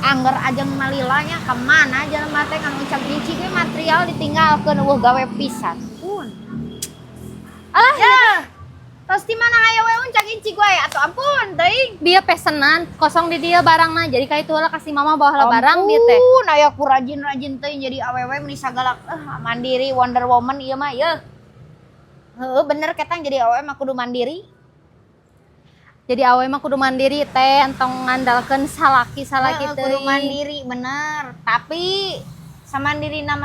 Angger ajeng malilanya kemana aja mate kan ucap inci ge material ditinggalkeun eueuh gawe pisan. Alah Ya. Terus di mana aya we uncak inci gue atuh ampun teuing. dia pesenan kosong di dia barangna jadi ka itu lah kasih mama bawa lah barang dia teh. Ampun aya ku rajin-rajin teuing jadi awewe meni sagala mandiri Wonder Woman ieu mah yeuh. Heuh bener ketang jadi awewe mah kudu mandiri. Jadi awe mah kudu mandiri teh entong ngandalkeun salaki Kudu teuing. mandiri bener. Tapi samandirina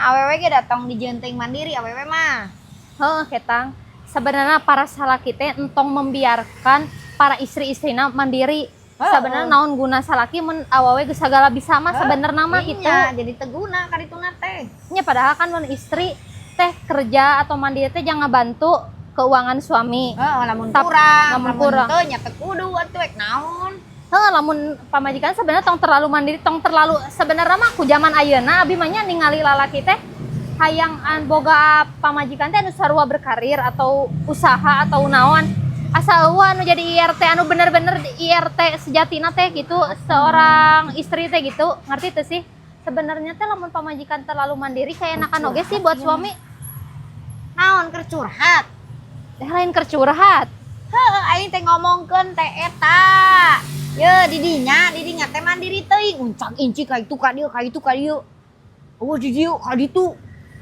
awewe ge datang dijenteng mandiri awewe mah. Heeh ketang. Sebenarnya para salaki teh entong membiarkan para istri-istrina mandiri. Sebenarnya naon guna salaki mun awewe geus sagala bisa mah sebenarnya mah kitu. Jadi teguna kadituna teh. Nya padahal kan mun istri teh kerja atau mandiri teh jangan bantu keuangan suami. Lamun kurang, lamun kurang. teu nya teu kudu atuh ek naon. Lamun pamajikan sebenarnya tong terlalu mandiri, tong terlalu sebenarnya mah ku zaman ayeuna abi mah nya ningali lalaki teh hayang boga pamajikan teh anu sarua berkarir atau usaha atau naon. Asa eueuh anu jadi IRT anu bener-bener IRT sejatina teh gitu, seorang istri teh gitu. Ngerti teh sih? Sebenarnya teh lamun pamajikan terlalu mandiri kayak enakan oge sih buat suami. Naon keur curhat. Lain keur curhat. Heuh aing teh ngomongkeun teh eta. Ye didinya teh mandiri teuing uncak inci ka itu ka dieu ka itu ka dieu. Eueuh di dieu ka ditu.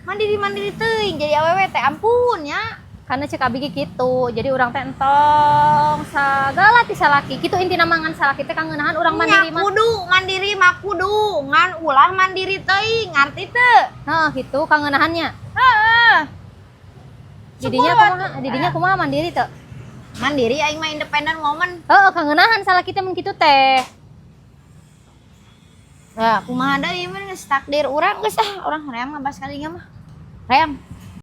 Mandiri teuing jadi awewe teh ampun ya. Karena cek abi gitu. Jadi orang teh entong sagala ti salaki. Kitu intina mangan salaki teh kangeunahan urang mandiri mah. Kudu mandiri mah kudu ngan ulah mandiri teuing ngarti teu? Heeh gitu kangeunahannya. Heeh. Didinya kumaha mandiri teu? Mandiri aing mah independent woman. Heeh kangeunahan salaki teh mun kitu teh. Ya, kumaha deui mah geus takdir urang geus urang hoream ngabas kalinya mah. Ream.